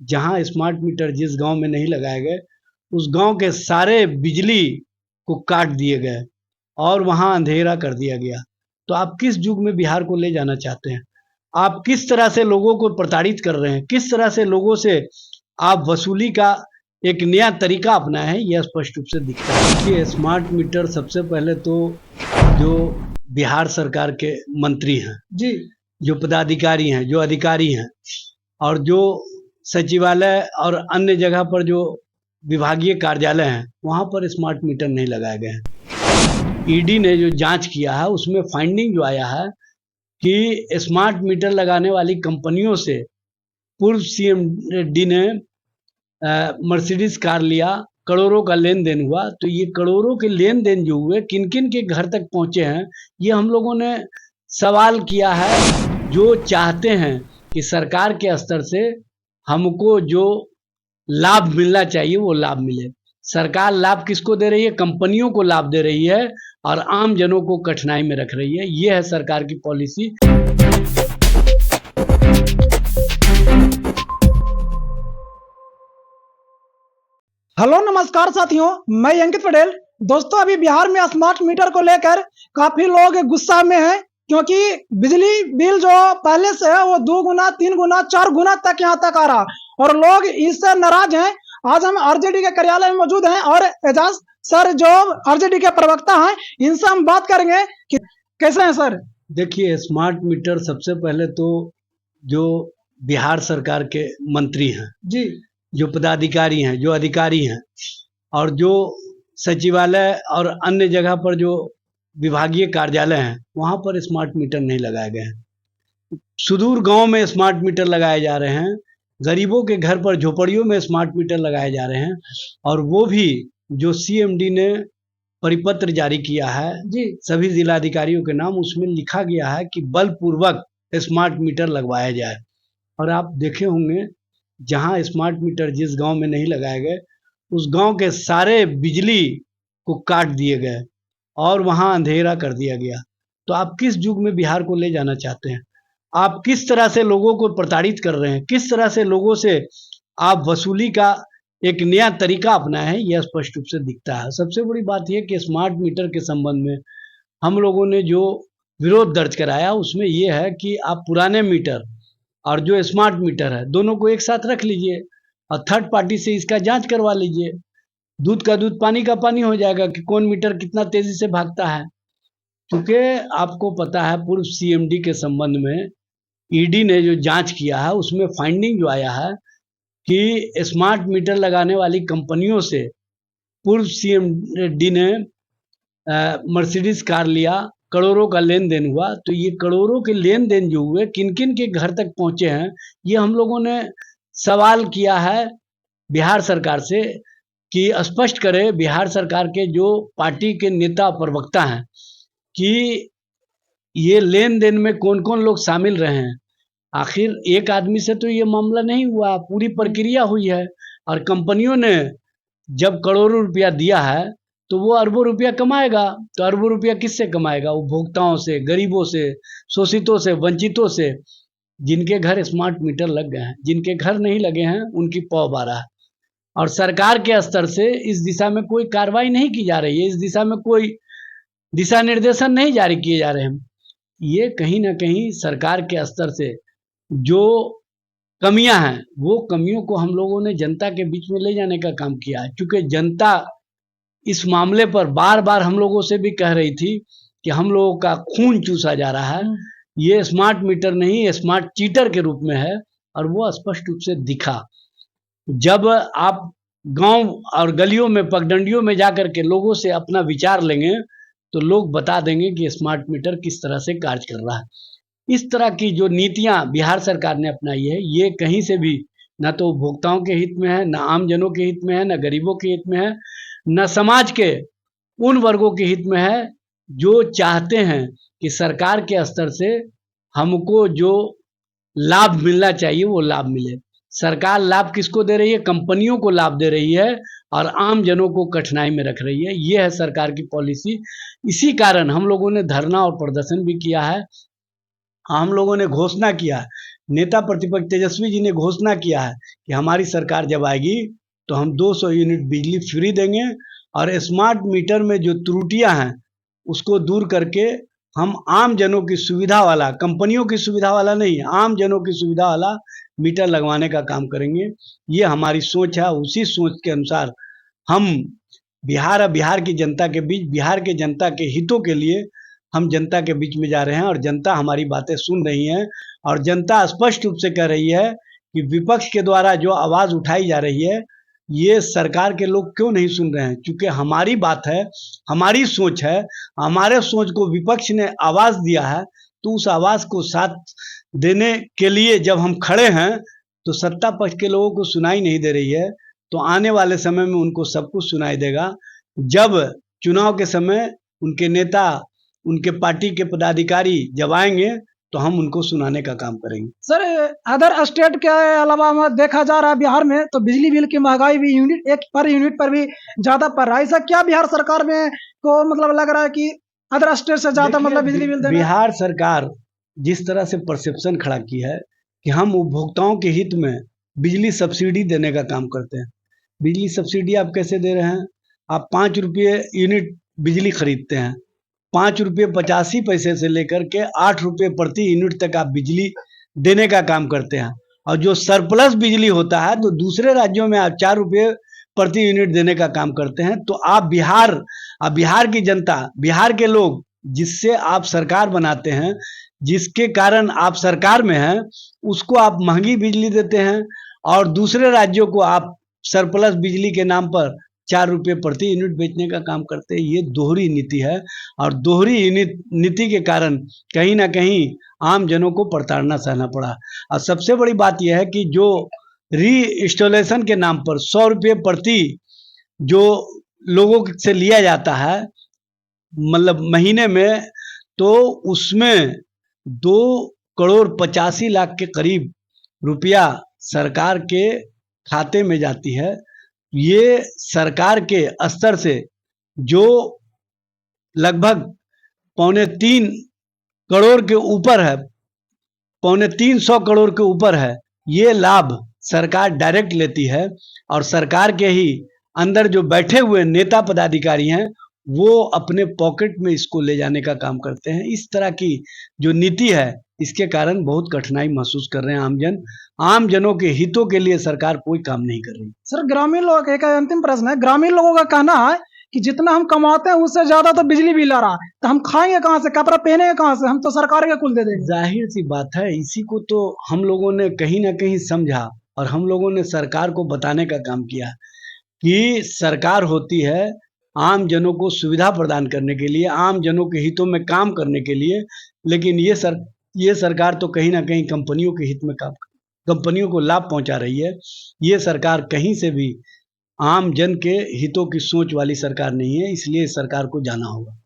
जहां smart meter जिस गांव में नहीं लगाए गए उस गांव के सारे बिजली को काट दिए गए और वहां अंधेरा कर दिया गया। तो आप किस युग में बिहार को ले जाना चाहते हैं? आप किस तरह से लोगों को प्रताड़ित कर रहे हैं? किस तरह से लोगों से आप वसूली का एक नया तरीका अपनाए हैं, यह स्पष्ट रूप से दिखता है कि स्मार्ट मीटर सबसे पहले तो जो बिहार सरकार के मंत्री हैं जी, जो पदाधिकारी हैं, जो अधिकारी हैं और जो सचिवालय और अन्य जगह पर जो विभागीय कार्यालय हैं वहां पर स्मार्ट मीटर नहीं लगाए गए हैं। ईडी ने जो जांच किया है उसमें फाइंडिंग जो आया है कि स्मार्ट मीटर लगाने वाली कंपनियों से पूर्व सीएम डी ने मर्सिडीज कार लिया, करोड़ों का लेन देन हुआ। तो ये करोड़ों के लेन देन जो हुए किन किन के घर तक पहुंचे हैं, ये हम लोगों ने सवाल किया है। जो चाहते हैं कि सरकार के स्तर से हमको जो लाभ मिलना चाहिए वो लाभ मिले, सरकार लाभ किसको दे रही है? कंपनियों को लाभ दे रही है और आम जनों को कठिनाई में रख रही है। ये है सरकार की पॉलिसी। हेलो नमस्कार साथियों, मैं अंकित पटेल। दोस्तों, अभी बिहार में स्मार्ट मीटर को लेकर काफी लोग गुस्सा में हैं, क्योंकि बिजली बिल जो पहले से है वो 2 गुना 3 गुना 4 गुना तक यहाँ तक आ रहा और लोग इससे नाराज हैं। आज हम आरजेडी के कार्यालय में मौजूद हैं और एजाज सर जो आरजेडी के प्रवक्ता हैं, इनसे हम बात करेंगे कि कैसे हैं सर। देखिए, स्मार्ट मीटर सबसे पहले तो जो बिहार सरकार के मंत्री हैं जी, जो पदाधिकारी हैं, जो अधिकारी हैं और जो सचिवालय और अन्य जगह पर जो विभागीय कार्यालय हैं वहां पर स्मार्ट मीटर नहीं लगाए गए हैं। सुदूर गांव में स्मार्ट मीटर लगाए जा रहे हैं, गरीबों के घर पर झोपड़ियों में स्मार्ट मीटर लगाए जा रहे हैं और वो भी जो सीएमडी ने परिपत्र जारी किया है जी सभी जिलाधिकारियों के नाम, उसमें लिखा गया है कि बलपूर्वक स्मार्ट मीटर लगवाया जाए। और आप देखे होंगे जहां स्मार्ट मीटर जिस गांव में नहीं लगाए गए उस गांव के सारे बिजली को काट दिए गए और वहां अंधेरा कर दिया गया। तो आप किस युग में बिहार को ले जाना चाहते हैं? आप किस तरह से लोगों को प्रताड़ित कर रहे हैं? किस तरह से लोगों से आप वसूली का एक नया तरीका अपनाए हैं, यह स्पष्ट रूप से दिखता है। सबसे बड़ी बात यह कि स्मार्ट मीटर के संबंध में हम लोगों ने जो विरोध दर्ज कराया उसमें यह है कि आप पुराने मीटर और जो स्मार्ट मीटर है दोनों को एक साथ रख लीजिए और थर्ड पार्टी से इसका जांच करवा लीजिए। दूध का दूध पानी का पानी हो जाएगा कि कौन मीटर कितना तेजी से भागता है। क्योंकि आपको पता है पूर्व सीएमडी के संबंध में ईडी ने जो जांच किया है उसमें फाइंडिंग जो आया है कि स्मार्ट मीटर लगाने वाली कंपनियों से पूर्व सीएम डी ने मर्सिडीज कार लिया, करोड़ों का लेन देन हुआ। तो ये करोड़ों के लेन देन जो हुए किन किन के घर तक पहुंचे हैं, ये हम लोगों ने सवाल किया है बिहार सरकार से कि स्पष्ट करे बिहार सरकार के जो पार्टी के नेता प्रवक्ता हैं कि ये लेन देन में कौन कौन लोग शामिल रहे हैं। आखिर एक आदमी से तो ये मामला नहीं हुआ, पूरी प्रक्रिया हुई है और कंपनियों ने जब करोड़ों रुपया दिया है तो वो अरबों रुपया कमाएगा। तो अरबों रुपया किससे कमाएगा? उपभोक्ताओं से, गरीबों से, शोषितों से, वंचितों से, जिनके घर स्मार्ट मीटर लग गए हैं। जिनके घर नहीं लगे हैं उनकी पौ बारह है और सरकार के स्तर से इस दिशा में कोई कार्रवाई नहीं की जा रही है, इस दिशा में कोई दिशा निर्देशन नहीं जारी किए जा रहे हैं। ये कहीं ना कहीं सरकार के स्तर से जो कमियां हैं वो कमियों को हम लोगों ने जनता के बीच में ले जाने का काम किया है। क्योंकि जनता इस मामले पर बार बार हम लोगों से भी कह रही थी कि हम लोगों का खून चूसा जा रहा है, ये स्मार्ट मीटर नहीं स्मार्ट चीटर के रूप में है। और वो स्पष्ट रूप से दिखा जब आप गांव और गलियों में, पगडंडियों में जाकर के लोगों से अपना विचार लेंगे तो लोग बता देंगे कि स्मार्ट मीटर किस तरह से कार्य कर रहा है। इस तरह की जो नीतियां बिहार सरकार ने अपनाई है ये कहीं से भी ना तो उपभोक्ताओं के हित में है, ना आम जनों के हित में है, ना गरीबों के हित में है, न समाज के उन वर्गों के हित में है जो चाहते हैं कि सरकार के स्तर से हमको जो लाभ मिलना चाहिए वो लाभ मिले। सरकार लाभ किसको दे रही है? कंपनियों को लाभ दे रही है और आम जनों को कठिनाई में रख रही है। ये है सरकार की पॉलिसी। इसी कारण हम लोगों ने धरना और प्रदर्शन भी किया है। हम लोगों ने घोषणा किया नेता प्रतिपक्ष तेजस्वी जी ने घोषणा किया है कि हमारी सरकार जब आएगी तो हम 200 यूनिट बिजली फ्री देंगे और स्मार्ट मीटर में जो त्रुटियां हैं उसको दूर करके हम आम जनों की सुविधा वाला, कंपनियों की सुविधा वाला नहीं, आम जनों की सुविधा वाला मीटर लगवाने का काम करेंगे। ये हमारी सोच है। उसी सोच के अनुसार हम बिहार की जनता के बीच, बिहार के जनता के हितों के लिए हम जनता के बीच में जा रहे हैं और जनता हमारी बातें सुन रही है और जनता स्पष्ट रूप से कह रही है कि विपक्ष के द्वारा जो आवाज उठाई जा रही है ये सरकार के लोग क्यों नहीं सुन रहे हैं। क्योंकि हमारी बात है, हमारी सोच है, हमारे सोच को विपक्ष ने आवाज दिया है, तो उस आवाज को साथ देने के लिए जब हम खड़े हैं तो सत्ता पक्ष के लोगों को सुनाई नहीं दे रही है, तो आने वाले समय में उनको सब कुछ सुनाई देगा। जब चुनाव के समय उनके नेता, उनके पार्टी के पदाधिकारी जब आएंगे तो हम उनको सुनाने का काम करेंगे। सर, अदर स्टेट के अलावा में देखा जा रहा है बिहार में तो बिजली बिल की महंगाई भी यूनिट पर भी ज्यादा पड़ रहा है। ऐसा क्या बिहार सरकार में को मतलब लग रहा है कि अदर स्टेट से ज्यादा मतलब बिजली बिल देना? बिहार सरकार जिस तरह से परसेप्शन खड़ा की है कि हम उपभोक्ताओं के हित में बिजली सब्सिडी देने का काम करते हैं। बिजली सब्सिडी आप कैसे दे रहे हैं? आप 5 रुपये यूनिट बिजली खरीदते हैं, 5 रुपये 85 पैसे से लेकर के 8 रुपये प्रति यूनिट तक आप बिजली देने का काम करते हैं। और जो सरप्लस बिजली होता है तो दूसरे राज्यों में आप 4 रुपये प्रति यूनिट देने का काम करते हैं। तो आप बिहार की जनता, बिहार के लोग जिससे आप सरकार बनाते हैं, जिसके कारण आप सरकार में हैं, उसको आप महंगी बिजली देते हैं और दूसरे राज्यों को आप सरप्लस बिजली के नाम पर 4 रुपये प्रति यूनिट बेचने का काम करते हैं। ये दोहरी नीति है और दोहरी नीति के कारण कहीं ना कहीं आम जनों को प्रताड़ना सहना पड़ा। और सबसे बड़ी बात यह है कि जो री इंस्टॉलेशन के नाम पर 100 रुपये प्रति जो लोगों से लिया जाता है मतलब महीने में, तो उसमें 2,85,00,000 के करीब रुपया सरकार के खाते में जाती है। ये सरकार के स्तर से जो लगभग 2.25 करोड़ के ऊपर है, 350 करोड़ के ऊपर है, ये लाभ सरकार डायरेक्ट लेती है और सरकार के ही अंदर जो बैठे हुए नेता पदाधिकारी हैं वो अपने पॉकेट में इसको ले जाने का काम करते हैं। इस तरह की जो नीति है इसके कारण बहुत कठिनाई महसूस कर रहे हैं आम जनों के हितों के लिए सरकार कोई काम नहीं कर रही। सर, ग्रामीण लोग, एक अंतिम प्रश्न है, ग्रामीण लोगों का कहना है कि जितना हम कमाते हैं उससे ज्यादा तो बिजली बिल आ रहा है, तो हम खाएंगे कहाँ से, कपड़ा पहनेंगे कहाँ से, हम तो सरकार के कुल दे देंगे। जाहिर सी बात है, इसी को तो हम लोगों ने कहीं ना कहीं समझा और हम लोगों ने सरकार को बताने का काम किया कि सरकार होती है आम जनों को सुविधा प्रदान करने के लिए, आम जनों के हितों में काम करने के लिए, लेकिन ये सरकार तो कहीं ना कहीं कंपनियों के हित में कंपनियों को लाभ पहुंचा रही है। ये सरकार कहीं से भी आम जन के हितों की सोच वाली सरकार नहीं है, इसलिए सरकार को जाना होगा।